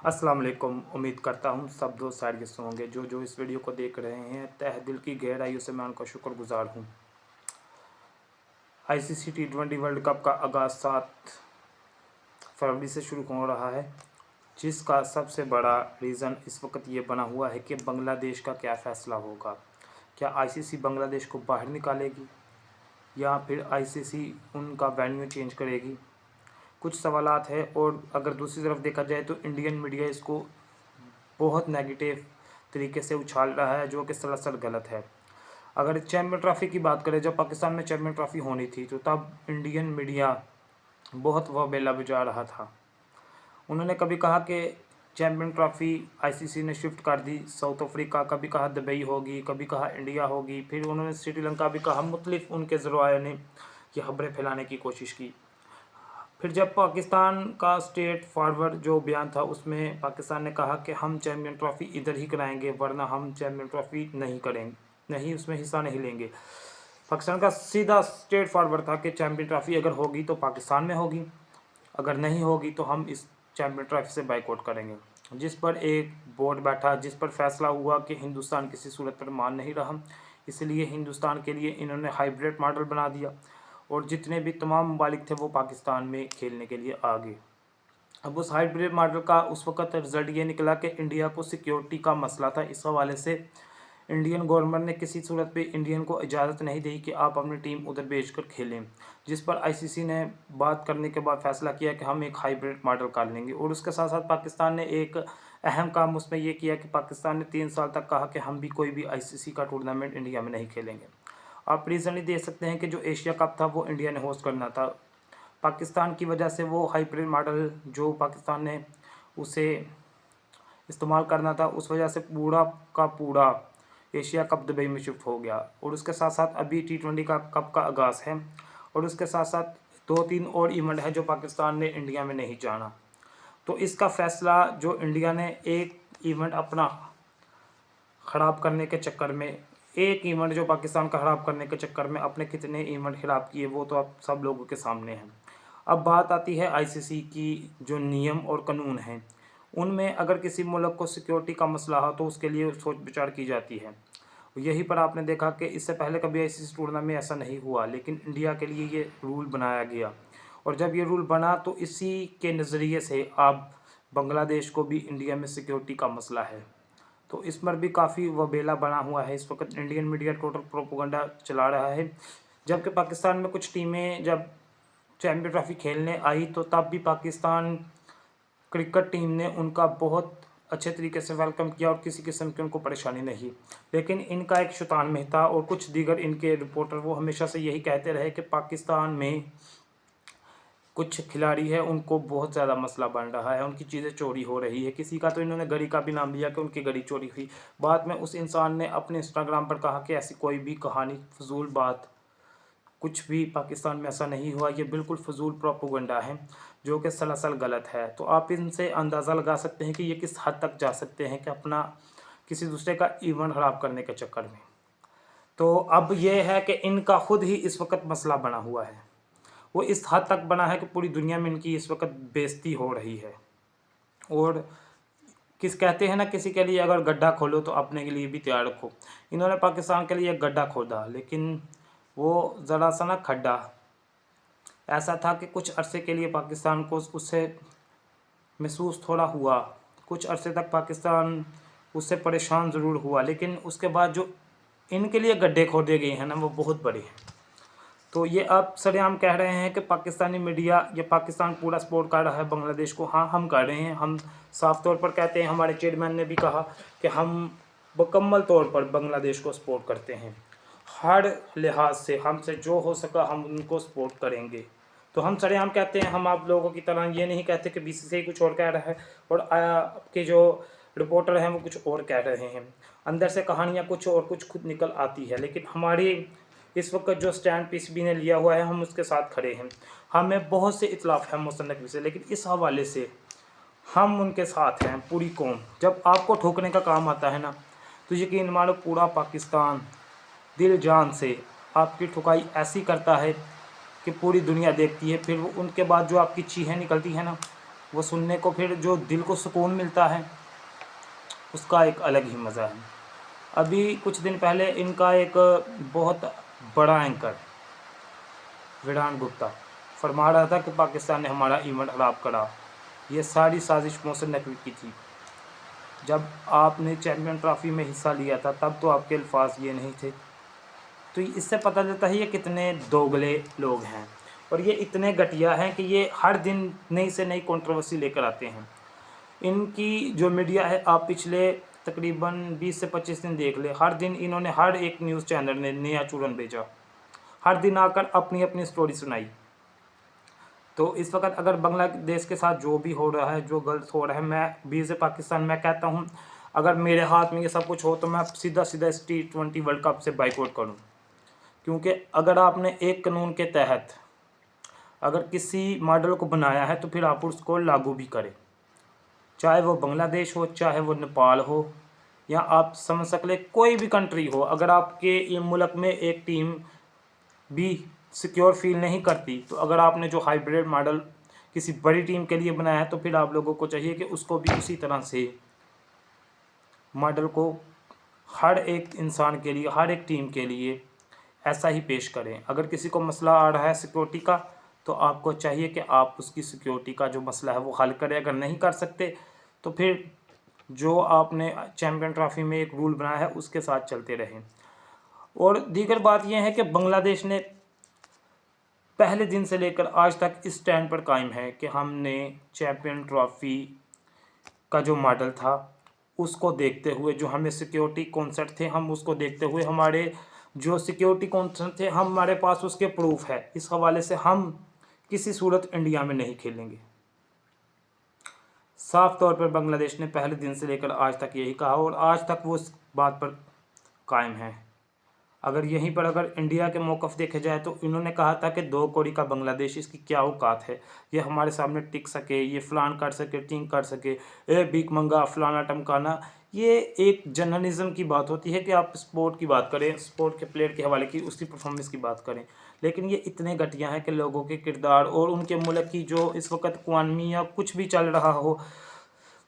अस्सलाम वालेकुम। उम्मीद करता हूँ सब दोस्त खैरियत से होंगे। जो इस वीडियो को देख रहे हैं, तहे दिल की गहराइयों से मैं उनका शुक्रगुजार हूँ। आईसीसी T20 वर्ल्ड कप का आगाज़ 7 फरवरी से शुरू हो रहा है, जिसका सबसे बड़ा रीज़न इस वक्त ये बना हुआ है कि बांग्लादेश का क्या फ़ैसला होगा। क्या आईसीसी बांग्लादेश को बाहर निकालेगी या फिर आईसीसी उनका वेन्यू चेंज करेगी। कुछ सवालात हैं। और अगर दूसरी तरफ देखा जाए तो इंडियन मीडिया इसको बहुत नेगेटिव तरीके से उछाल रहा है, जो कि सरासर गलत है। अगर चैम्पियन ट्रॉफी की बात करें, जब पाकिस्तान में चैम्पियन ट्रॉफी होनी थी तो तब इंडियन मीडिया बहुत वहबेला बुझा रहा था। उन्होंने कभी कहा कि चैम्पियन ट्रॉफी आईसीसी ने शिफ्ट कर दी साउथ अफ्रीका, कभी कहा दुबई होगी, कभी कहा इंडिया होगी, फिर उन्होंने श्रीलंका भी कहा। मुख्तलिफ उनके ज़राए ने ये खबरें फैलाने की कोशिश की। फिर जब पाकिस्तान का स्टेट फॉरवर्ड जो बयान था, उसमें पाकिस्तान ने कहा कि हम चैम्पियन ट्रॉफी इधर ही कराएंगे, वरना हम चैम्पियन ट्रॉफी नहीं करेंगे, नहीं उसमें हिस्सा नहीं लेंगे। पाकिस्तान का सीधा स्टेट फॉरवर्ड था कि चैम्पियन ट्रॉफी अगर होगी तो पाकिस्तान में होगी, अगर नहीं होगी तो हम इस चैम्पियन ट्रॉफी से बाइकआउट करेंगे। जिस पर एक बोर्ड बैठा, जिस पर फैसला हुआ कि हिंदुस्तान किसी सूरत पर मान नहीं रहा, इसलिए हिंदुस्तान के लिए इन्होंने हाइब्रिड मॉडल बना दिया और जितने भी तमाम ममालिक थे वो पाकिस्तान में खेलने के लिए आ गए। अब उस हाइब्रिड मॉडल का उस वक़्त रिज़ल्ट ये निकला कि इंडिया को सिक्योरिटी का मसला था। इस हवाले से इंडियन गवर्नमेंट ने किसी सूरत पे इंडियन को इजाज़त नहीं दी कि आप अपनी टीम उधर भेजकर खेलें, जिस पर आईसीसी ने बात करने के बाद फ़ैसला किया कि हम एक हाइब्रिड मॉडल कर लेंगे। और उसके साथ साथ पाकिस्तान ने एक अहम काम उसमें ये किया कि पाकिस्तान ने 3 साल तक कहा कि हम भी कोई भी आईसीसी का टूर्नामेंट इंडिया में नहीं खेलेंगे। आप रिजनली देख सकते हैं कि जो एशिया कप था वो इंडिया ने होस्ट करना था। पाकिस्तान की वजह से वो हाइब्रिड मॉडल जो पाकिस्तान ने उसे इस्तेमाल करना था, उस वजह से पूरा का पूरा एशिया कप दुबई में शिफ्ट हो गया। और उसके साथ साथ अभी T20 का कप का आगाज़ है और उसके साथ साथ 2-3 और इवेंट है जो पाकिस्तान ने इंडिया में नहीं जाना। तो इसका फ़ैसला जो इंडिया ने एक इवेंट अपना ख़राब करने के चक्कर में, एक इवेंट जो पाकिस्तान का ख़राब करने के चक्कर में अपने कितने इवेंट ख़राब किए वो तो अब सब लोगों के सामने हैं। अब बात आती है आईसीसी की जो नियम और कानून हैं, उनमें अगर किसी मुल्क को सिक्योरिटी का मसला हो तो उसके लिए सोच विचार की जाती है। यहीं पर आपने देखा कि इससे पहले कभी आईसीसी टूर्नामेंट में ऐसा नहीं हुआ, लेकिन इंडिया के लिए ये रूल बनाया गया। और जब ये रूल बना तो इसी के नज़रिए से अब बांग्लादेश को भी इंडिया में सिक्योरिटी का मसला है। तो इस पर भी काफ़ी वबेला बना हुआ है। इस वक्त इंडियन मीडिया टोटल प्रोपोगंडा चला रहा है। जबकि पाकिस्तान में कुछ टीमें जब चैम्पियन ट्रॉफी खेलने आई तो तब भी पाकिस्तान क्रिकेट टीम ने उनका बहुत अच्छे तरीके से वेलकम किया और किसी किस्म की उनको परेशानी नहीं। लेकिन इनका एक शैतान मेहता और कुछ दीगर इनके रिपोर्टर वो हमेशा से यही कहते रहे कि पाकिस्तान में कुछ खिलाड़ी है उनको बहुत ज़्यादा मसला बन रहा है, उनकी चीज़ें चोरी हो रही है। किसी का तो इन्होंने घड़ी का भी नाम लिया कि उनकी घड़ी चोरी हुई। बाद में उस इंसान ने अपने इंस्टाग्राम पर कहा कि ऐसी कोई भी कहानी, फजूल बात, कुछ भी पाकिस्तान में ऐसा नहीं हुआ, ये बिल्कुल फजूल प्रोपोगंडा है जो कि सरासर गलत है। तो आप इनसे अंदाज़ा लगा सकते हैं कि ये किस हद तक जा सकते हैं कि अपना किसी दूसरे का इवेंट ख़राब करने के चक्कर में। तो अब ये है कि इनका खुद ही इस वक्त मसला बना हुआ है, वो इस हद तक बना है कि पूरी दुनिया में इनकी इस वक्त बेइज्जती हो रही है। और किस कहते हैं ना, किसी के लिए अगर गड्ढा खोलो तो अपने के लिए भी तैयार रखो। इन्होंने पाकिस्तान के लिए एक गड्ढा खोदा, लेकिन वो ज़रा सा ना खड्डा ऐसा था कि कुछ अरसे के लिए पाकिस्तान को उससे महसूस थोड़ा हुआ, कुछ अरसे तक पाकिस्तान उससे परेशान ज़रूर हुआ, लेकिन उसके बाद जो इनके लिए गड्ढे खोदे गए हैं ना वो बहुत बड़े हैं। तो ये आप सरेआम कह रहे हैं कि पाकिस्तानी मीडिया या पाकिस्तान पूरा सपोर्ट कर रहा है बांग्लादेश को। हाँ, हम कर रहे हैं। हम साफ तौर पर कहते हैं, हमारे चेयरमैन ने भी कहा कि हम मुकम्मल तौर पर बांग्लादेश को सपोर्ट करते हैं। हर लिहाज से हमसे जो हो सका हम उनको सपोर्ट करेंगे। तो हम सरेआम कहते हैं, हम आप लोगों की तरह ये नहीं कहते कि बीसीसीआई कुछ और कह रहा है और आपके जो रिपोर्टर हैं वो कुछ और कह रहे हैं। अंदर से कहानियाँ कुछ और कुछ खुद निकल आती है, लेकिन हमारी इस वक्त जो स्टैंड पीसीबी ने लिया हुआ है हम उसके साथ खड़े हैं। हमें बहुत से इतलाफ़ है मुसन्नफ़ नकवी से, लेकिन इस हवाले से हम उनके साथ हैं, पूरी कौम। जब आपको ठोकने का काम आता है ना तो यकीन मानो पूरा पाकिस्तान दिल जान से आपकी ठुकाई ऐसी करता है कि पूरी दुनिया देखती है। फिर वो उनके बाद जो आपकी चीखें निकलती हैं ना, वो सुनने को फिर जो दिल को सुकून मिलता है उसका एक अलग ही मज़ा है। अभी कुछ दिन पहले इनका एक बहुत बड़ा एंकर विरान गुप्ता फरमा रहा था कि पाकिस्तान ने हमारा इवेंट खराब करा। ये सारी साजिश मोहसिन नकवी की थी। जब आपने चैम्पियन ट्रॉफी में हिस्सा लिया था तब तो आपके अल्फाज ये नहीं थे। तो इससे पता चलता है ये कितने दोगले लोग हैं और ये इतने घटिया हैं कि ये हर दिन नई से नई कंट्रोवर्सी लेकर आते हैं। इनकी जो मीडिया है, आप पिछले तकरीबन 20 से 25 दिन देख ले, हर दिन इन्होंने हर एक न्यूज़ चैनल ने नया चूरन भेजा, हर दिन आकर अपनी अपनी स्टोरी सुनाई। तो इस वक्त अगर बांग्लादेश के साथ जो भी हो रहा है, जो गलत हो रहा है, मैं बीर से पाकिस्तान मैं कहता हूँ अगर मेरे हाथ में ये सब कुछ हो तो मैं सीधा सीधा इस T20 वर्ल्ड कप से बाइकआउट करूँ। क्योंकि अगर आपने एक कानून के तहत अगर किसी मॉडल को बनाया है तो फिर आप उसको लागू भी करें, चाहे वो बांग्लादेश हो, चाहे वो नेपाल हो, या आप समझ सकते कोई भी कंट्री हो। अगर आपके ये मुल्क में एक टीम भी सिक्योर फील नहीं करती तो अगर आपने जो हाइब्रिड मॉडल किसी बड़ी टीम के लिए बनाया है तो फिर आप लोगों को चाहिए कि उसको भी उसी तरह से मॉडल को हर एक इंसान के लिए, हर एक टीम के लिए ऐसा ही पेश करें। अगर किसी को मसला आ रहा है सिक्योरिटी का तो आपको चाहिए कि आप उसकी सिक्योरिटी का जो मसला है वो हल करें। अगर नहीं कर सकते तो फिर जो आपने चैम्पियन ट्रॉफी में एक रूल बनाया है उसके साथ चलते रहें। और दीगर बात यह है कि बांग्लादेश ने पहले दिन से लेकर आज तक इस स्टैंड पर कायम है कि हमने चैम्पियन ट्रॉफी का जो मॉडल था उसको देखते हुए, जो हमें सिक्योरिटी कॉन्सेप्ट थे हम उसको देखते हुए, हमारे जो सिक्योरिटी कॉन्सेप्ट थे हमारे पास उसके प्रूफ है, इस हवाले से हम किसी सूरत इंडिया में नहीं खेलेंगे। साफ तौर पर बांग्लादेश ने पहले दिन से लेकर आज तक यही कहा और आज तक वो इस बात पर कायम है। अगर यहीं पर अगर इंडिया के मौक़िफ़ देखे जाए तो इन्होंने कहा था कि 2 कौड़ी का बांग्लादेश, इसकी क्या औकात है, ये हमारे सामने टिक सके, ये फ़लान कर सके, टिंग कर सके, ए भीख मंगा फ़लाना टमकाना। ये एक जर्नलिज़्म की बात होती है कि आप स्पोर्ट की बात करें, स्पोर्ट के प्लेयर के हवाले की उसकी परफॉर्मेंस की बात करें, लेकिन ये इतने घटिया हैं कि लोगों के किरदार और उनके मुल्क की जो इस वक्त इकॉनमी या कुछ भी चल रहा हो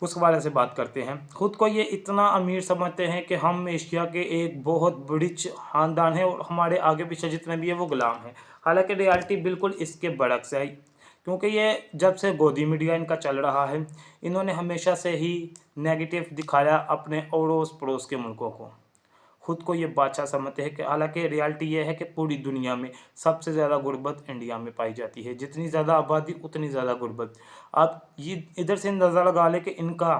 उस हवाले से बात करते हैं। ख़ुद को ये इतना अमीर समझते हैं कि हम एशिया के एक बहुत बड़ी ख़ानदान है और हमारे आगे पीछे जितने भी है वो गुलाम हैं। हालांकि रियलिटी बिल्कुल इसके बरक्स है, क्योंकि ये जब से गोदी मीडिया इनका चल रहा है इन्होंने हमेशा से ही नेगेटिव दिखाया अपने अड़ोस पड़ोस के मुल्कों को। ख़ुद को ये बादशाह समझते हैं कि हालांकि रियलिटी ये है कि पूरी दुनिया में सबसे ज़्यादा गुर्बत इंडिया में पाई जाती है। जितनी ज़्यादा आबादी उतनी ज़्यादा गुर्बत। आप ये इधर से अंदाज़ा लगा लें कि इनका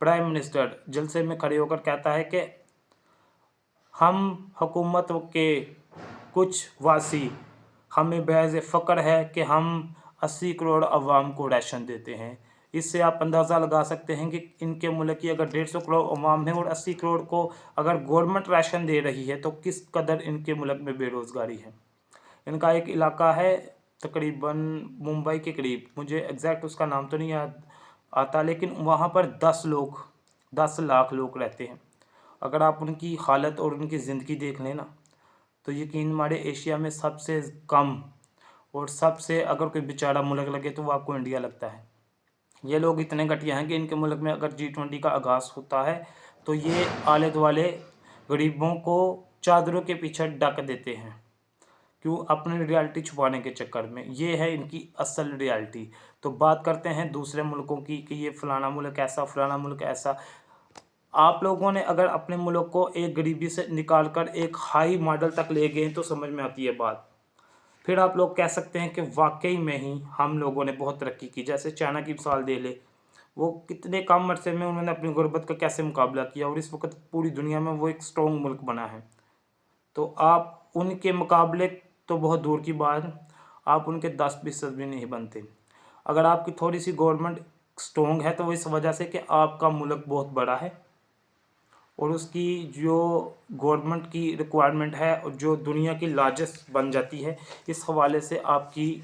प्राइम मिनिस्टर जलसे में खड़े होकर कहता है कि हम हुकूमत के कुछ वासी हमें बैज़ फ़क्र है कि हम 80 करोड़ अवाम को राशन देते हैं। इससे आप अंदाज़ा लगा सकते हैं कि इनके मुल्क की अगर 150 करोड़ अवाम है और 80 करोड़ को अगर गवर्नमेंट राशन दे रही है तो किस कदर इनके मुल्क में बेरोज़गारी है। इनका एक इलाका है तकरीबन मुंबई के करीब, मुझे एग्जैक्ट उसका नाम तो नहीं याद आता, लेकिन वहाँ पर 10 लाख लोग रहते हैं। अगर आप उनकी हालत और उनकी ज़िंदगी देख लें ना तो यकीन मारे एशिया में सबसे कम और सबसे अगर कोई बेचारा मुल्क लगे तो वो आपको इंडिया लगता है। ये लोग इतने घटिया हैं कि इनके मुल्क में अगर G20 का आगाज़ होता है तो ये आले दुआले गरीबों को चादरों के पीछे ढक देते हैं। क्यों? अपनी रियलिटी छुपाने के चक्कर में। ये है इनकी असल रियलिटी। तो बात करते हैं दूसरे मुल्कों की कि ये फ़लाना मुल्क ऐसा, फ़लाना मुल्क ऐसा। आप लोगों ने अगर अपने मुल्क को एक गरीबी से निकाल कर एक हाई मॉडल तक ले गए तो समझ में आती है बात। फिर आप लोग कह सकते हैं कि वाकई में ही हम लोगों ने बहुत तरक्की की। जैसे चाइना की मिसाल दे ले, वो कितने कम अरसे में उन्होंने अपनी गुर्बत का कैसे मुकाबला किया और इस वक्त पूरी दुनिया में वो एक स्ट्रॉन्ग मुल्क बना है। तो आप उनके मुकाबले तो बहुत दूर की बात, आप उनके 10% भी नहीं बनते। अगर आपकी थोड़ी सी गवर्नमेंट स्ट्रॉन्ग है तो इस वजह से कि आपका मुल्क बहुत बड़ा है और उसकी जो गवर्नमेंट की रिक्वायरमेंट है और जो दुनिया की लार्जेस्ट बन जाती है, इस हवाले से आपकी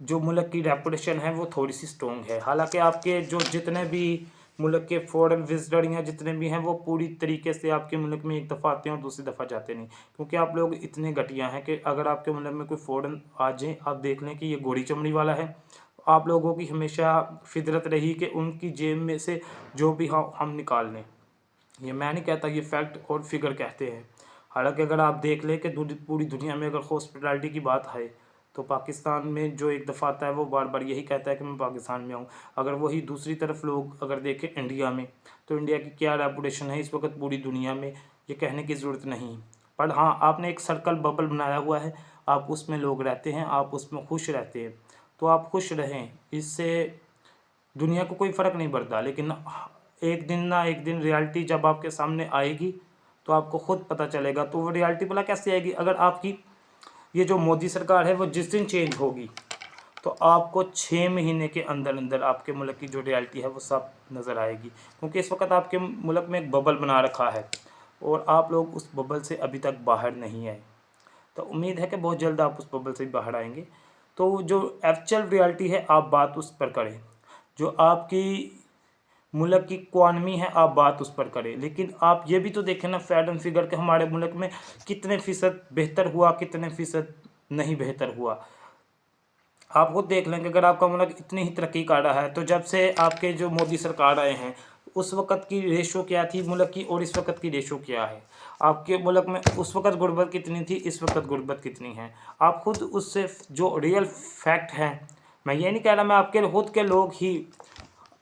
जो मुल्क की रेपुटेशन है वो थोड़ी सी स्ट्रॉन्ग है। हालांकि आपके जो जितने भी मुल्क के फॉरेन विजिटर या जितने भी हैं वो पूरी तरीके से आपके मुल्क में एक दफ़ा आते हैं और दूसरी दफ़ा जाते नहीं, क्योंकि आप लोग इतने घटिया हैं कि अगर आपके मुल्क में कोई फ़ॉरेन आ जाए, आप देख लें कि ये गोरी चमड़ी वाला है आप लोगों की हमेशा फितरत रही कि उनकी जेब में से जो भी हम निकाल लें। ये मैं नहीं कहता, ये फैक्ट और फिगर कहते हैं। हालांकि अगर आप देख लें कि पूरी दुनिया में अगर हॉस्पिटैलिटी की बात है तो पाकिस्तान में जो एक दफ़ा आता है वो बार बार यही कहता है कि मैं पाकिस्तान में आऊँ। अगर वही दूसरी तरफ लोग अगर देखें इंडिया में, तो इंडिया की क्या रेपुटेशन है इस वक्त पूरी दुनिया में, ये कहने की ज़रूरत नहीं। पर हाँ, आपने एक सर्कल बबल बनाया हुआ है, आप उसमें लोग रहते हैं, आप उसमें खुश रहते हैं, तो आप खुश रहें, इससे दुनिया को कोई फ़र्क नहीं पड़ता। लेकिन एक दिन ना एक दिन रियलिटी जब आपके सामने आएगी तो आपको खुद पता चलेगा। तो वो रियलिटी भला कैसे आएगी? अगर आपकी ये जो मोदी सरकार है वो जिस दिन चेंज होगी तो आपको 6 महीने के अंदर अंदर आपके मुल्क की जो रियलिटी है वो सब नज़र आएगी। क्योंकि इस वक्त आपके मुल्क में एक बबल बना रखा है और आप लोग उस बबल से अभी तक बाहर नहीं आए। तो उम्मीद है कि बहुत जल्द आप उस बबल से बाहर आएंगे। तो जो एक्चुअल रियलिटी है आप बात उस पर करें, जो आपकी मुल्क की इकॉनमी है आप बात उस पर करें। लेकिन आप ये भी तो देखें ना फैक्ट एंड फिगर के हमारे मुल्क में कितने फ़ीसद बेहतर हुआ, कितने फ़ीसद नहीं बेहतर हुआ। आप खुद देख लेंगे, अगर आपका मुल्क इतनी ही तरक्की कर रहा है तो जब से आपके जो मोदी सरकार आए हैं उस वक़्त की रेशो क्या थी मुल्क की और इस वक्त की रेशो क्या है? आपके मुल्क में उस वक़्त गुर्बत कितनी थी, इस वक्त गुर्बत कितनी है? आप खुद उससे जो रियल फैक्ट हैं, मैं ये नहीं कह रहा, मैं आपके खुद के लोग ही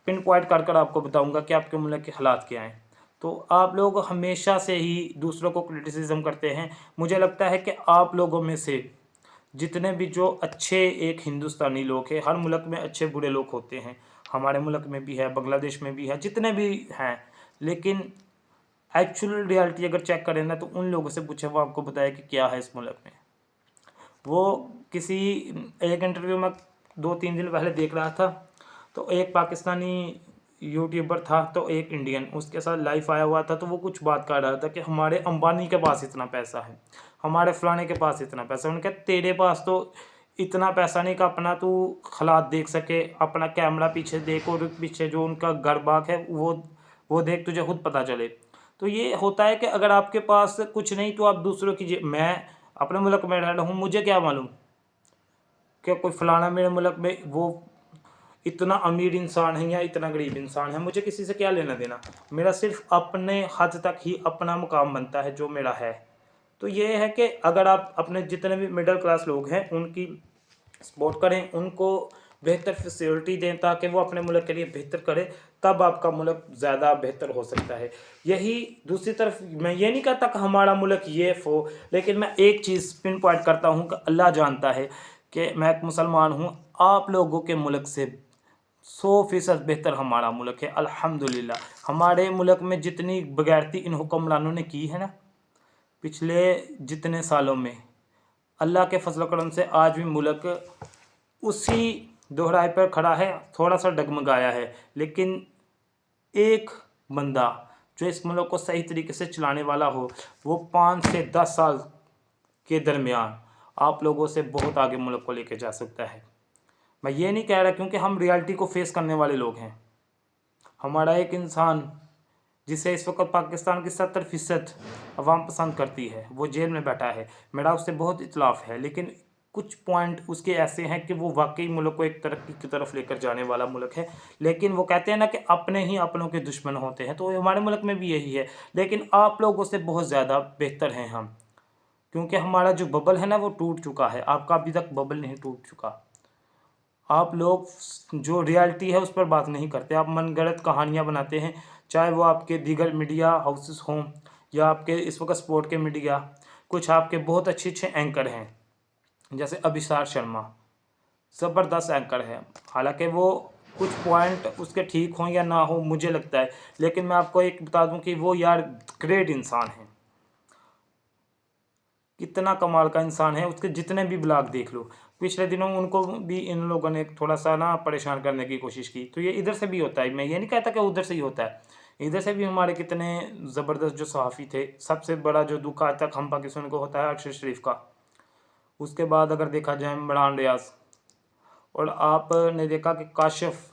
पिन पॉइंट कर आपको बताऊंगा कि आपके मुल्क के हालात क्या हैं। तो आप लोग हमेशा से ही दूसरों को क्रिटिसिज्म करते हैं। मुझे लगता है कि आप लोगों में से जितने भी जो अच्छे एक हिंदुस्तानी लोग हैं, हर मुल्क में अच्छे बुरे लोग होते हैं, हमारे मुल्क में भी है, बांग्लादेश में भी है, जितने भी हैं, लेकिन एक्चुअल रियलिटी अगर चेक करें ना तो उन लोगों से पूछे, वो आपको बताया कि क्या है इस मुल्क में। वो किसी एक इंटरव्यू में 2-3 दिन पहले देख रहा था, तो एक पाकिस्तानी यूट्यूबर था तो एक इंडियन उसके साथ लाइव आया हुआ था, तो वो कुछ बात कर रहा था कि हमारे अंबानी के पास इतना पैसा है, हमारे फलाने के पास इतना पैसा है। उन्होंने कहा तेरे पास तो इतना पैसा नहीं कि अपना तू हालात देख सके, अपना कैमरा पीछे देख और पीछे जो उनका घर बाग है वो देख, तुझे खुद पता चले। तो ये होता है कि अगर आपके पास कुछ नहीं तो आप दूसरों की, मैं अपने मुल्क में रह रहा हूँ, मुझे क्या मालूम कि कोई फलाना मेरे मुल्क में वो इतना अमीर इंसान है या इतना गरीब इंसान है, मुझे किसी से क्या लेना देना। मेरा सिर्फ अपने हद तक ही अपना मुकाम बनता है जो मेरा है। तो ये है कि अगर आप अपने जितने भी मिडिल क्लास लोग हैं उनकी सपोर्ट करें, उनको बेहतर फैसिलिटी दें ताकि वो अपने मुल्क के लिए बेहतर करें, तब आपका मुल्क ज़्यादा बेहतर हो सकता है। यही दूसरी तरफ मैं ये नहीं कहता कि हमारा मुल्क ये हो, लेकिन मैं एक चीज़ पिन पॉइंट करता हूँ कि अल्लाह जानता है कि मैं एक मुसलमान हूँ, आप लोगों के मुल्क से 100% बेहतर हमारा मुल्क है अल्हम्दुलिल्लाह। हमारे मुल्क में जितनी बगैरती इन हुक्मरानों ने की है ना पिछले जितने सालों में, अल्लाह के फजल करम से आज भी मुल्क उसी दोहराए पर खड़ा है, थोड़ा सा डगमगाया है। लेकिन एक बंदा जो इस मुल्क को सही तरीके से चलाने वाला हो, वो 5 से 10 साल के दरमियान आप लोगों से बहुत आगे मुल्क को लेके जा सकता है। मैं ये नहीं कह रहा, क्योंकि हम रियलिटी को फेस करने वाले लोग हैं। हमारा एक इंसान जिसे इस वक्त पाकिस्तान की 70% अवाम पसंद करती है वो जेल में बैठा है, मेरा उससे बहुत इख्तिलाफ है, लेकिन कुछ पॉइंट उसके ऐसे हैं कि वो वाकई मुल्क को एक तरक्की की तरफ लेकर जाने वाला मुल्क है। लेकिन वो कहते हैं ना कि अपने ही अपनों के दुश्मन होते हैं, तो हमारे मुल्क में भी यही है। लेकिन आप लोगों से बहुत ज़्यादा बेहतर हैं हम, क्योंकि हमारा जो बबल है ना वो टूट चुका है, आपका अभी तक बबल नहीं टूट चुका। आप लोग जो रियलिटी है उस पर बात नहीं करते, आप मनगढ़ंत कहानियाँ बनाते हैं, चाहे वो आपके दीगर मीडिया हाउसेस हों या आपके इस वक्त स्पोर्ट के मीडिया। कुछ आपके बहुत अच्छे अच्छे एंकर हैं, जैसे अभिसार शर्मा, ज़बरदस्त एंकर है। हालांकि वो कुछ पॉइंट उसके ठीक हों या ना हो मुझे लगता है, लेकिन मैं आपको एक बता दूं कि वो यार ग्रेट इंसान है, कितना कमाल का इंसान है। उसके जितने भी ब्लॉग देख लो, पिछले दिनों उनको भी इन लोगों ने थोड़ा सा ना परेशान करने की कोशिश की। तो ये इधर से भी होता है, मैं ये नहीं कहता कि उधर से ही होता है, इधर से भी हमारे कितने ज़बरदस्त जो सहाफ़ी थे। सबसे बड़ा जो दुख आज तक हम पाकिस्तान को होता है अरशद शरीफ का, उसके बाद अगर देखा जाए इमरान रियाज, और आपने देखा कि काशिफ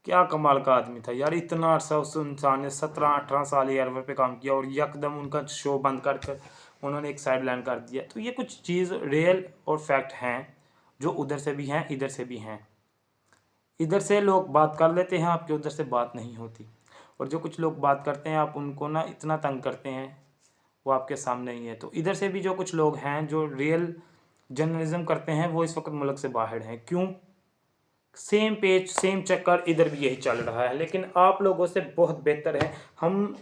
क्या कमाल का आदमी था यार। इतना अर्सा उस इंसान ने 17-18 साल एयरवे पे काम किया और यकदम उनका शो बंद कर उन्होंने एक साइड लाइन कर दिया। तो ये कुछ चीज़ रियल और फैक्ट हैं जो उधर से भी हैं इधर से भी हैं। इधर से लोग बात कर लेते हैं आपके, उधर से बात नहीं होती। और जो कुछ लोग बात करते हैं आप उनको ना इतना तंग करते हैं, वो आपके सामने ही है। तो इधर से भी जो कुछ लोग हैं जो रियल जर्नलिज्म करते हैं वो इस वक्त मुल्क से बाहर हैं। क्यों? सेम पेज सेम चक्कर इधर भी यही चल रहा है। लेकिन आप लोगों से बहुत बेहतर है हम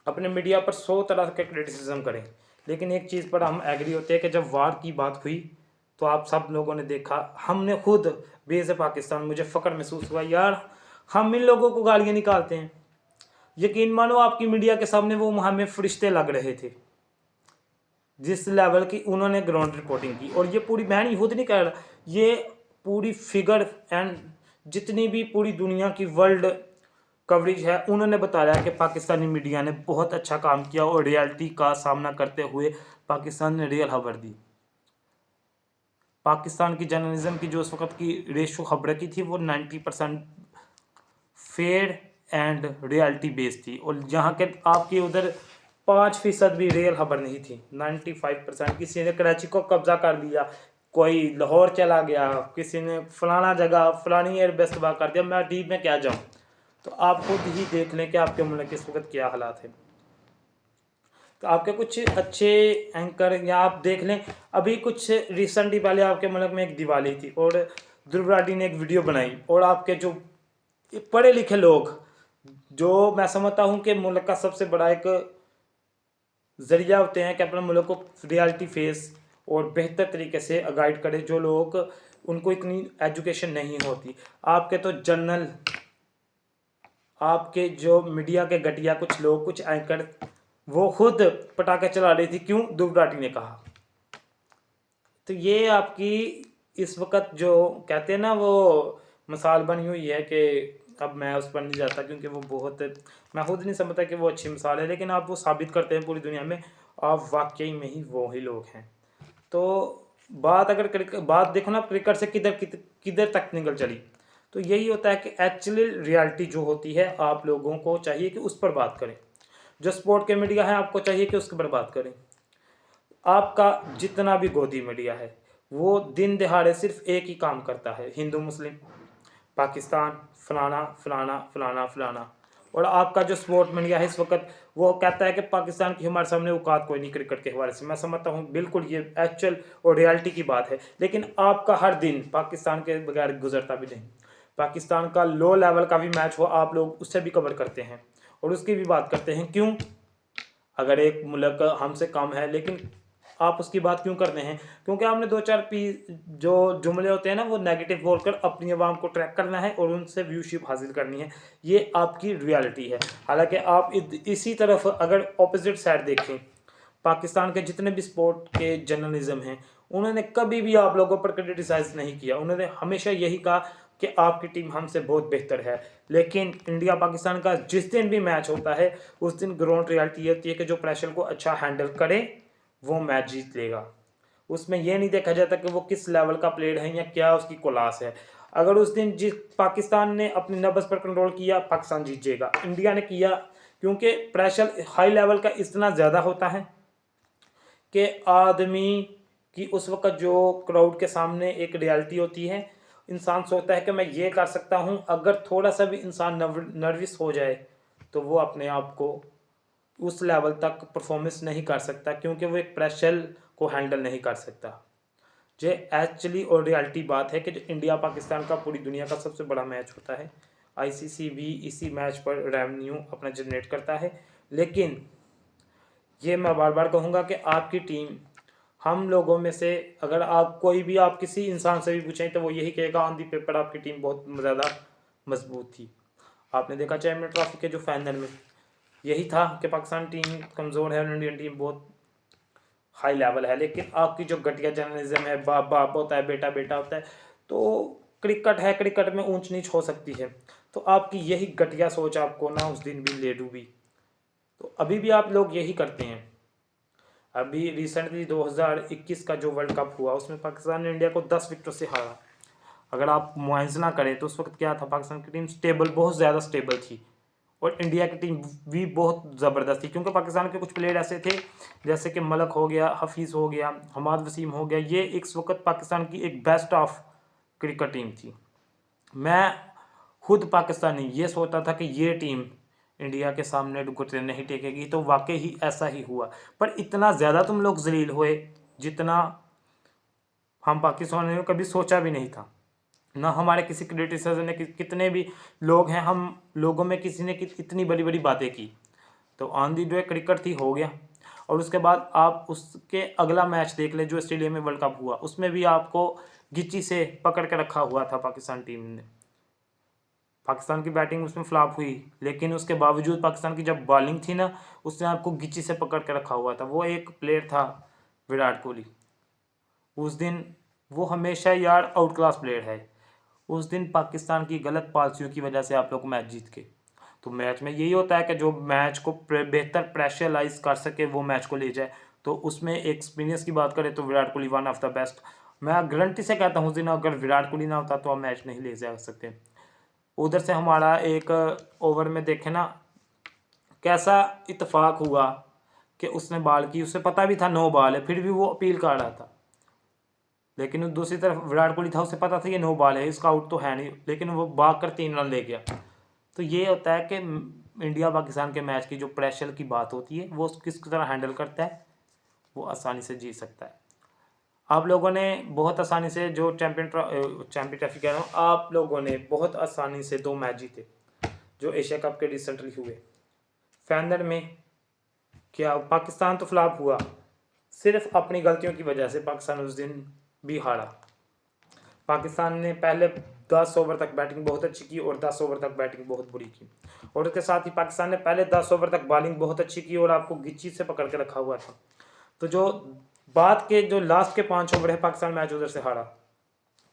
अपने मीडिया पर 100 तरह के क्रिटिसिज्म करें, लेकिन एक चीज़ पर हम एग्री होते हैं कि जब वार की बात हुई तो आप सब लोगों ने देखा, हमने खुद बेस पाकिस्तान, मुझे फ़ख्र महसूस हुआ यार हम इन लोगों को गालियाँ निकालते हैं। यकीन मानो आपकी मीडिया के सामने वो हमें फरिश्ते लग रहे थे जिस लेवल की उन्होंने ग्राउंड रिपोर्टिंग की। और ये पूरी, मैं खुद नहीं कह रहा, ये पूरी फिगर एंड जितनी भी पूरी दुनिया की वर्ल्ड कवरेज है उन्होंने बताया कि पाकिस्तानी मीडिया ने बहुत अच्छा काम किया और रियलिटी का सामना करते हुए पाकिस्तान ने रियल खबर दी। पाकिस्तान की जर्नलिज्म की जो उस वक्त की रेशो खबरें की थी वो 90% फेयर एंड रियलिटी बेस्ड थी, और जहाँ के आपकी उधर 5% भी रियल खबर नहीं थी। 95% किसी ने कराची को कब्जा कर लिया, कोई लाहौर चला गया, किसी ने फलाना जगह फलानी एयरबेस तबाह कर दिया, मैं डीप में क्या जाऊँ। तो आप खुद ही देख लें कि आपके मुल्क इस वक्त क्या हालात है। तो आपके कुछ अच्छे एंकर या आप देख लें, अभी कुछ रिसेंटली पहले आपके मुल्क में एक दिवाली थी और ध्रुव राठी ने एक वीडियो बनाई, और आपके जो पढ़े लिखे लोग, जो मैं समझता हूँ कि मुल्क का सबसे बड़ा एक जरिया होते हैं कि अपने मुल्क को रियलिटी फेस और बेहतर तरीके से गाइड करे, जो लोग उनको इतनी एजुकेशन नहीं होती। आपके तो जर्नल, आपके जो मीडिया के घटिया कुछ लोग, कुछ एंकर, वो खुद पटाखे चला रही थी। क्यों? ध्रुव राठी ने कहा। तो ये आपकी इस वक्त जो कहते हैं ना वो मिसाल बनी हुई है कि अब मैं उस पर नहीं जाता क्योंकि वो बहुत, मैं खुद नहीं समझता कि वो अच्छी मिसाल है, लेकिन आप वो साबित करते हैं पूरी दुनिया में आप वाकई में ही वो ही लोग हैं। तो बात अगर बात देखो ना क्रिकेट से किधर किधर तक निकल चली, तो यही होता है कि एक्चुअली रियलिटी जो होती है आप लोगों को चाहिए कि उस पर बात करें। जो स्पोर्ट के मीडिया है आपको चाहिए कि उसके पर बात करें। आपका जितना भी गोदी मीडिया है वो दिन दिहाड़े सिर्फ एक ही काम करता है, हिंदू मुस्लिम, पाकिस्तान, फलाना फलाना फलाना फलाना। और आपका जो स्पोर्ट मीडिया है इस वक्त वो कहता है कि पाकिस्तान की हमारे सामने औकात कोई नहीं क्रिकेट के हवाले से। मैं समझता हूँ बिल्कुल ये एक्चुअल और रियलिटी की बात है, लेकिन आपका हर दिन पाकिस्तान के बगैर गुजरता भी नहीं। पाकिस्तान का लो लेवल का भी मैच हो आप लोग उससे भी कवर करते हैं और उसकी भी बात करते हैं। क्यों? अगर एक मुल्क हमसे कम है लेकिन आप उसकी बात क्यों करते हैं? क्योंकि आपने 2-4 जो जुमले होते हैं ना वो नेगेटिव बोलकर अपनी आवाम को ट्रैक करना है और उनसे व्यूशिप हासिल करनी है। ये आपकी रियलिटी है। हालांकि आप इसी तरफ अगर ऑपोजिट साइड देखें, पाकिस्तान के जितने भी स्पोर्ट के जर्नलिज्म हैं उन्होंने कभी भी आप लोगों पर क्रिटिसाइज नहीं किया। उन्होंने हमेशा यही कहा कि आपकी टीम हमसे बहुत बेहतर है। लेकिन इंडिया पाकिस्तान का जिस दिन भी मैच होता है उस दिन ग्राउंड रियलिटी होती है कि जो प्रेशर को अच्छा हैंडल करे वो मैच जीत लेगा। उसमें यह नहीं देखा जाता कि वो किस लेवल का प्लेयर है या क्या उसकी क्लास है। अगर उस दिन जिस पाकिस्तान ने अपनी नब्ज पर कंट्रोल किया पाकिस्तान जीत जाएगा। इंडिया ने किया क्योंकि प्रेशर हाई लेवल का इतना ज़्यादा होता है कि आदमी की उस वक्त जो क्राउड के सामने एक रियलिटी होती है, इंसान सोचता है कि मैं ये कर सकता हूँ। अगर थोड़ा सा भी इंसान नर्वस हो जाए तो वो अपने आप को उस लेवल तक परफॉर्मेंस नहीं कर सकता क्योंकि वो एक प्रेशर को हैंडल नहीं कर सकता। जो एक्चुअली और रियलिटी बात है कि जो इंडिया पाकिस्तान का पूरी दुनिया का सबसे बड़ा मैच होता है, आईसीसी भी इसी मैच पर रेवेन्यू अपना जनरेट करता है। लेकिन ये मैं बार बार कहूँगा कि आपकी टीम, हम लोगों में से अगर आप कोई भी आप किसी इंसान से भी पूछें तो वो यही कहेगा ऑन दी पेपर आपकी टीम बहुत ज़्यादा मजबूत थी। आपने देखा चैम्पियन ट्रॉफी के जो फाइनल में यही था कि पाकिस्तान टीम कमज़ोर है और इंडियन टीम बहुत हाई लेवल है। लेकिन आपकी जो घटिया जर्नलिज्म है, बाप बाप होता है, बेटा बेटा होता है, तो क्रिकेट है, क्रिकेट में ऊंच नीच हो सकती है। तो आपकी यही घटिया सोच आपको ना उस दिन भी ले डूबी। तो अभी भी आप लोग यही करते हैं। अभी रिसेंटली 2021 का जो वर्ल्ड कप हुआ उसमें पाकिस्तान ने इंडिया को 10 विकेटों से हारा। अगर आप मुआवजा करें तो उस वक्त क्या था, पाकिस्तान की टीम स्टेबल, बहुत ज़्यादा स्टेबल थी और इंडिया की टीम भी बहुत ज़बरदस्त थी। क्योंकि पाकिस्तान के कुछ प्लेयर ऐसे थे जैसे कि मलक हो गया, हफीज़ हो गया, हमाद वसीम हो गया, ये इस वक्त पाकिस्तान की एक बेस्ट ऑफ क्रिकेट टीम थी। मैं खुद पाकिस्तानी ये सोचता था कि ये टीम इंडिया के सामने घुटने नहीं टेकेगी, तो वाकई ही ऐसा ही हुआ। पर इतना ज़्यादा तुम लोग जलील हुए जितना हम पाकिस्तान ने कभी सोचा भी नहीं था। ना हमारे किसी क्रिटिसाइजर ने, कितने भी लोग हैं, हम लोगों में किसी ने इतनी बड़ी बड़ी बातें की। तो ऑन दी डे क्रिकेट थी, हो गया। और उसके बाद आप उसके अगला मैच देख ले जो ऑस्ट्रेलिया में वर्ल्ड कप हुआ, उसमें भी आपको गिच्ची से पकड़ के रखा हुआ था पाकिस्तान टीम ने। पाकिस्तान की बैटिंग उसमें फ्लॉप हुई, लेकिन उसके बावजूद पाकिस्तान की जब बॉलिंग थी ना, उसने आपको गिच्ची से पकड़ के रखा हुआ था। वो एक प्लेयर था विराट कोहली। उस दिन वो हमेशा यार आउट क्लास प्लेयर है। उस दिन पाकिस्तान की गलत पॉलिसियों की वजह से आप लोग मैच जीत के। तो मैच में यही होता है कि जो मैच को बेहतर प्रेशराइज कर सके वो मैच को ले जाए। तो उसमें एक्सपीरियंस की बात करें तो Virat Kohli one of the best. मैं गारंटी से कहता हूँ उस दिन अगर विराट कोहली ना होता तो हम मैच नहीं ले जा सकते। उधर से हमारा एक ओवर में देखे ना कैसा इत्तेफाक हुआ कि उसने बॉल की, उसे पता भी था 9 बॉल है, फिर भी वो अपील कर रहा था। लेकिन दूसरी तरफ विराट कोहली था, उसे पता था ये 9 बॉल है, इसका आउट तो है नहीं, लेकिन वो भाग कर 3 रन ले गया। तो ये होता है कि इंडिया पाकिस्तान के मैच की जो प्रेशर की बात होती है वो किस तरह हैंडल करता है, वो आसानी से जीत सकता है। आप लोगों ने बहुत आसानी से जो चैंपियन ट्रॉफी कह रहा हूँ, आप लोगों ने बहुत आसानी से 2 मैच जीते जो एशिया कप के रिसेंटली हुए। फाइनल में क्या पाकिस्तान तो फ्लॉप हुआ, सिर्फ अपनी गलतियों की वजह से पाकिस्तान उस दिन भी हारा। पाकिस्तान ने पहले 10 ओवर तक बैटिंग बहुत अच्छी की और 10 ओवर तक बैटिंग बहुत बुरी की। और उसके साथ ही पाकिस्तान ने पहले 10 ओवर तक बॉलिंग बहुत अच्छी की और आपको गिच्ची से पकड़ के रखा हुआ था। तो जो बाद के जो लास्ट के 5 ओवर है पाकिस्तान मैच उधर से हारा।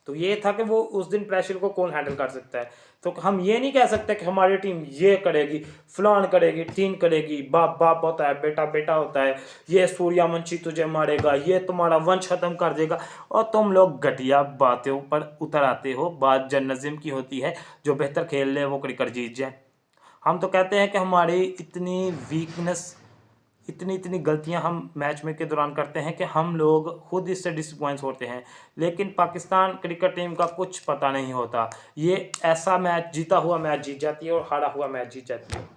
तो ये था कि वो उस दिन प्रेशर को कौन हैंडल कर सकता है। तो हम ये नहीं कह सकते कि हमारी टीम ये करेगी, फलान करेगी, टीम करेगी, बाप बाप होता है, बेटा बेटा होता है, ये सूर्यवंशी तुझे मारेगा, ये तुम्हारा वंश खत्म कर देगा। और तुम लोग घटिया बातों पर उतर आते हो। बात जर्नलिज्म की होती है, जो बेहतर खेल ले वो क्रिकेट जीत जाए। हम तो कहते हैं कि हमारी इतनी वीकनेस, इतनी इतनी गलतियां हम मैच में के दौरान करते हैं कि हम लोग खुद इससे डिसअपॉइंट होते हैं। लेकिन पाकिस्तान क्रिकेट टीम का कुछ पता नहीं होता, ये ऐसा मैच जीता हुआ मैच जीत जाती है और हारा हुआ मैच जीत जाती है।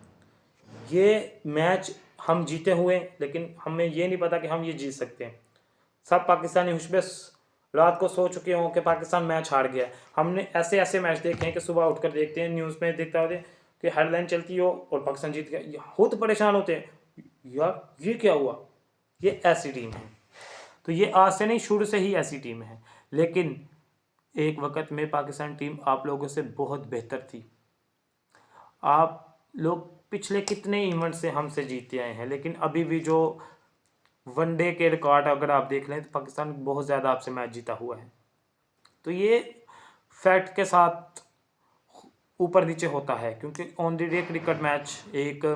ये मैच हम जीते हुए, लेकिन हमें ये नहीं पता कि हम ये जीत सकते हैं। सब पाकिस्तानी हुशबस रात को सो चुके हों कि पाकिस्तान मैच हार गया। हमने ऐसे ऐसे मैच देखे हैं कि सुबह उठकर देखते हैं, न्यूज़ में देखता होते कि हेडलाइन चलती हो और पाकिस्तान जीत गया, खुद परेशान होते हैं यार ये क्या हुआ। ये ऐसी टीम है। तो ये आज से नहीं, शुरू से ही ऐसी टीम है। लेकिन एक वक्त में पाकिस्तान टीम आप लोगों से बहुत बेहतर थी। आप लोग पिछले कितने इवेंट से हमसे जीते आए हैं, लेकिन अभी भी जो वनडे के रिकॉर्ड अगर आप देख लें तो पाकिस्तान बहुत ज़्यादा आपसे मैच जीता हुआ है। तो ये फैक्ट के साथ ऊपर नीचे होता है, क्योंकि on the day cricket match एक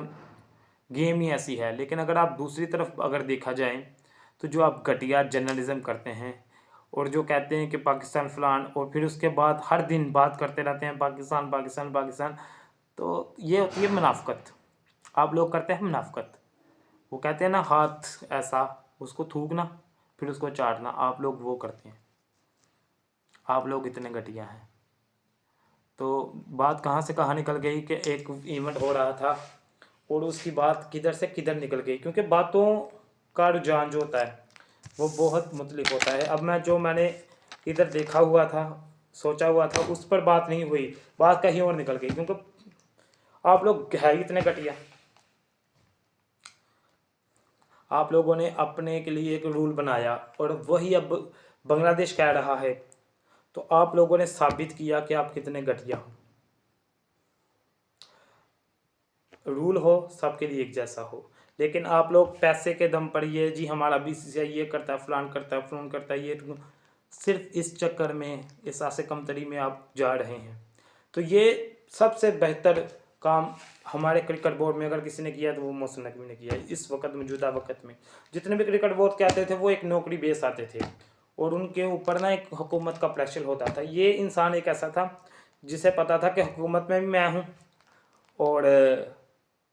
गेम ही ऐसी है। लेकिन अगर आप दूसरी तरफ अगर देखा जाए तो जो आप घटिया जर्नलिज्म करते हैं और जो कहते हैं कि पाकिस्तान फलान, और फिर उसके बाद हर दिन बात करते रहते हैं पाकिस्तान पाकिस्तान पाकिस्तान, तो ये होती है मुनाफिकत। आप लोग करते हैं मुनाफिकत। वो कहते हैं ना हाथ ऐसा, उसको थूकना फिर उसको चाटना, आप लोग वो करते हैं। आप लोग इतने घटिया हैं। तो बात कहाँ से कहाँ निकल गई कि एक इवेंट हो रहा था और उसकी बात किधर से किधर निकल गई, क्योंकि बातों का रुझान जो होता है वो बहुत मुख्तलिफ होता है। अब मैंने इधर देखा हुआ था, सोचा हुआ था, उस पर बात नहीं हुई, बात कहीं और निकल गई, क्योंकि आप लोग है ही इतने घटिया। आप लोगों ने अपने के लिए एक रूल बनाया और वही अब बांग्लादेश कह रहा है। तो आप लोगों ने साबित किया कि आप कितने घटिया हो। रूल हो सबके लिए एक जैसा हो, लेकिन आप लोग पैसे के दम पर ये जी हमारा बीसीसीआई ये करता है, फलान करता है, फलान करता है, ये सिर्फ इस चक्कर में, इस आसे कमतरी में आप जा रहे हैं। तो ये सबसे बेहतर काम हमारे क्रिकेट बोर्ड में अगर किसी ने किया तो वो मोहसिन नकवी ने किया है। इस वक्त मौजूदा वक्त में जितने भी क्रिकेट बोर्ड के आते थे वो एक नौकरी बेस आते थे और उनके ऊपर ना एक हुकूमत का प्रेशर होता था। ये इंसान एक ऐसा था जिसे पता था कि हुकूमत में भी मैं हूँ और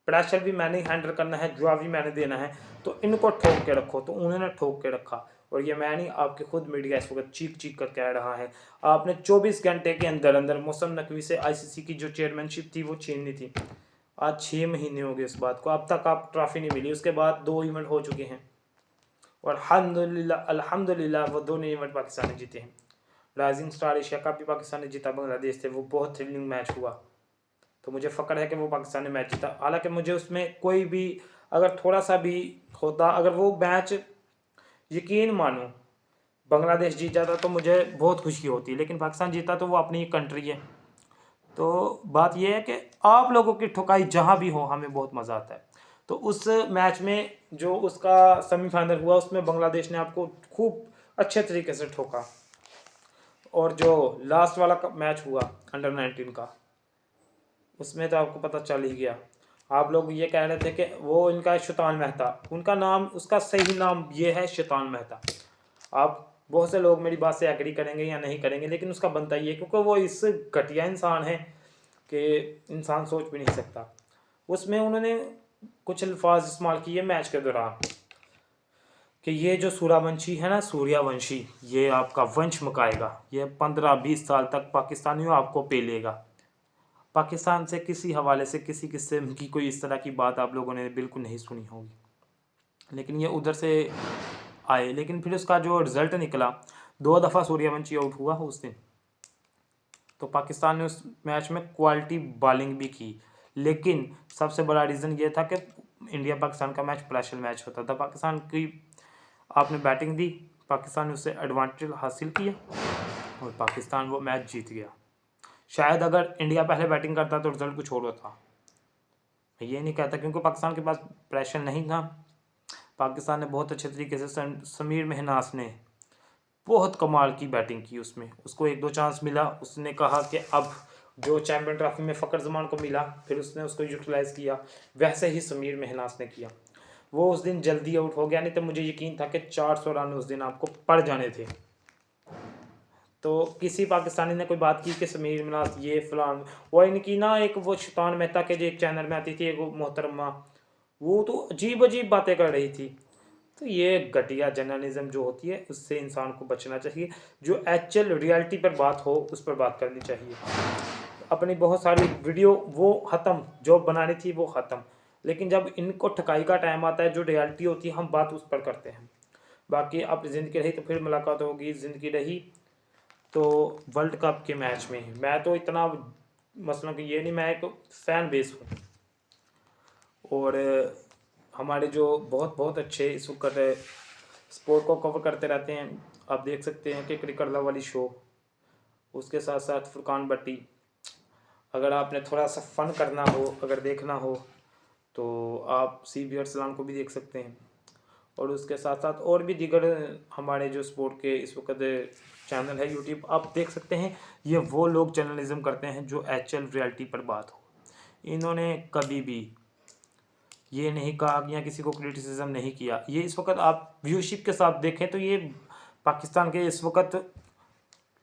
प्रेशर भी मैंने हैंडल करना है, जवाब भी मैंने देना है, तो इनको ठोक के रखो। तो उन्होंने ठोक के रखा और ये मैं नहीं, आपके खुद मीडिया इस वक्त चीख चीख कर कह रहा है। आपने 24 घंटे के अंदर अंदर मौसम नकवी से आईसीसी की जो चेयरमैनशिप थी वो छीननी थी। आज 6 महीने हो गए इस बात को, अब तक आप ट्रॉफी नहीं मिली। उसके बाद 2 इवेंट हो चुके हैं और अल्हम्दुलिल्लाह वो दोनों इवेंट पाकिस्तान ने जीते हैं। राइजिंग स्टार एशिया कप भी पाकिस्तान ने जीता बांग्लादेश से, वो बहुत थ्रिलिंग मैच हुआ। तो मुझे फ़ख्र है कि वो पाकिस्तान ने मैच जीता। हालांकि मुझे उसमें कोई भी अगर थोड़ा सा भी होता, अगर वो मैच यकीन मानो बांग्लादेश जीत जाता तो मुझे बहुत खुशी होती, लेकिन पाकिस्तान जीता तो वो अपनी कंट्री है। तो बात यह है कि आप लोगों की ठुकाई जहाँ भी हो हमें बहुत मज़ा आता है। तो उस मैच में जो उसका सेमीफाइनल हुआ उसमें बांग्लादेश ने आपको खूब अच्छे तरीके से ठोका। और जो लास्ट वाला मैच हुआ अंडर 19 का, उसमें तो आपको पता चल ही गया। आप लोग ये कह रहे थे कि वो इनका शैतान मेहता, उनका नाम, उसका सही नाम ये है शैतान मेहता। आप बहुत से लोग मेरी बात से एग्री करेंगे या नहीं करेंगे, लेकिन उसका बनता ही है, क्योंकि वो इस घटिया इंसान है कि इंसान सोच भी नहीं सकता। उसमें उन्होंने कुछ अल्फाज इस्तेमाल किए मैच के दौरान कि ये जो सूर्यवंशी है ना, सूर्यवंशी, ये आपका वंश मकाएगा, ये 15-20 साल तक पाकिस्तानियों आपको पेलेगा। पाकिस्तान से किसी हवाले से किसी किस्म की कोई इस तरह की बात आप लोगों ने बिल्कुल नहीं सुनी होगी, लेकिन ये उधर से आए। लेकिन फिर उसका जो रिज़ल्ट निकला, 2 दफ़ा सूर्यवंशी आउट हुआ उस दिन। तो पाकिस्तान ने उस मैच में क्वालिटी बॉलिंग भी की, लेकिन सबसे बड़ा रीज़न ये था कि इंडिया पाकिस्तान का मैच प्रेशर मैच होता था। पाकिस्तान की आपने बैटिंग दी, पाकिस्तान ने उससे एडवांटेज हासिल किया और पाकिस्तान वो मैच जीत गया। शायद अगर इंडिया पहले बैटिंग करता तो रिजल्ट कुछ और होता, मैं ये नहीं कहता, क्योंकि पाकिस्तान के पास प्रेशर नहीं था। पाकिस्तान ने बहुत अच्छे तरीके से समीर महनास ने बहुत कमाल की बैटिंग की, उसमें उसको 1-2 चांस मिला, उसने कहा कि अब जो चैम्पियन ट्रॉफी में फ़खर जमान को मिला, फिर उसने उसको यूटिलाइज़ किया। वैसे ही समीर महनास ने किया। वो उस दिन जल्दी आउट हो गया, नहीं तो मुझे यकीन था कि 400 रन उस दिन आपको पड़ जाने थे। तो किसी पाकिस्तानी ने कोई बात की कि समीर महनास ये फलान, वो इनकी ना एक वो शैतान मेहता के जो एक चैनल में आती थी एक मोहतरमा, वो तो अजीब अजीब बातें कर रही थी। तो ये घटिया जर्नलिज्म जो होती है उससे इंसान को बचना चाहिए। जो एक्चुअल रियलिटी पर बात हो उस पर बात करनी चाहिए। अपनी बहुत सारी वीडियो वो ख़त्म, जो बनानी थी वो ख़त्म, लेकिन जब इनको ठकाई का टाइम आता है, जो रियलिटी होती है, हम बात उस पर करते हैं। बाकी अब ज़िंदगी रही तो फिर मुलाकात होगी, ज़िंदगी रही तो वर्ल्ड कप के मैच में। मैं तो इतना मसलों की ये नहीं, मैं एक फ़ैन बेस हूँ। और हमारे जो बहुत बहुत अच्छे इस वक्त स्पोर्ट को कवर करते रहते हैं, आप देख सकते हैं कि क्रिकेट लव वाली शो, उसके साथ साथ फुरकान भट्टी। अगर आपने थोड़ा सा फ़न करना हो, अगर देखना हो तो आप CB अरसलान को भी देख सकते हैं। और उसके साथ साथ और भी दीगर हमारे जो स्पोर्ट के इस वक्त चैनल है यूट्यूब, आप देख सकते हैं। ये वो लोग जर्नलिज्म करते हैं जो एक्चुअल रियलिटी पर बात हो। इन्होंने कभी भी ये नहीं कहा या किसी को क्रिटिसिज्म नहीं किया। ये इस वक्त आप व्यूशिप के साथ देखें तो ये पाकिस्तान के इस वक्त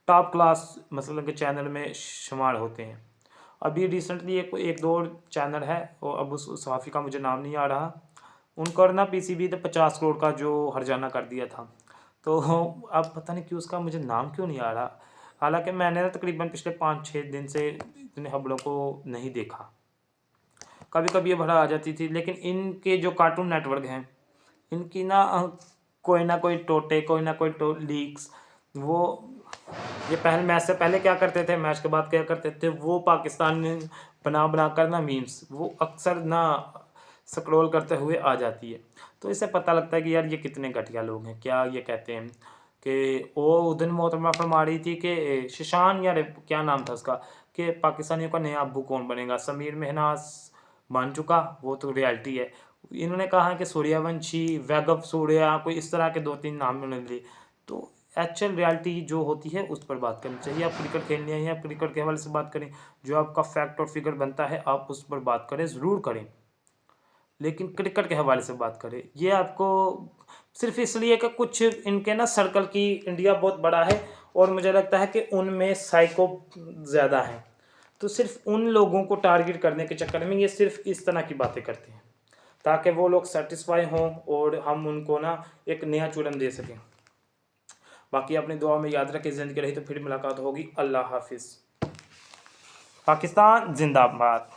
टॉप क्लास मतलब के चैनल में शुमार होते हैं। अभी रिसेंटली एक दो चैनल है, और अब उस सहाफ़ी का मुझे नाम नहीं आ रहा, उनको ना PCB ने 50 करोड़ का जो हर्जाना कर दिया था। तो अब पता नहीं क्यों उसका मुझे नाम क्यों नहीं आ रहा। हालांकि मैंने ना तकरीबन पिछले 5-6 दिन से इतने खबरों को नहीं देखा, कभी कभी ये भरा आ जाती थी। लेकिन इनके जो कार्टून नेटवर्क हैं, इनकी ना कोई टोटे, कोई ना कोई लीक्स, वो ये पहले मैच से पहले क्या करते थे, मैच के बाद क्या करते थे, वो पाकिस्तान में बना कर ना मीम्स वो अक्सर ना स्क्रॉल करते हुए आ जाती है। तो इससे पता लगता है कि यार ये कितने घटिया लोग हैं। क्या ये कहते हैं कि वो उस दिन मोहतरमा फरमा रही थी कि शशान यार क्या नाम था उसका, कि पाकिस्तानियों का नया अब्बू कौन बनेगा, समीर महनास मान चुका, वो तो रियलिटी है। इन्होंने कहा कि सूर्यवंशी, वैगव सूर्या, कोई इस तरह के 2-3 नाम उन्होंने लिए। तो एक्चुअल रियलिटी जो होती है उस पर बात करनी चाहिए। आप क्रिकेट खेलने आई हैं, आप क्रिकेट के हवाले से बात करें, जो आपका फैक्ट और फिगर बनता है आप उस पर बात करें, ज़रूर करें, लेकिन क्रिकेट के हवाले से बात करें। ये आपको सिर्फ इसलिए कि कुछ इनके ना सर्कल की, इंडिया बहुत बड़ा है और मुझे लगता है कि उनमें साइको ज़्यादा हैं, तो सिर्फ उन लोगों को टारगेट करने के चक्कर में ये सिर्फ इस तरह की बातें करते हैं, ताकि वो लोग सेटिस्फाई हों और हम उनको ना एक नया चूरन दे सकें। बाकी अपनी दुआ में याद रखें, ज़िंदगी रही तो फिर मुलाकात होगी। अल्लाह हाफिज़। पाकिस्तान जिंदाबाद।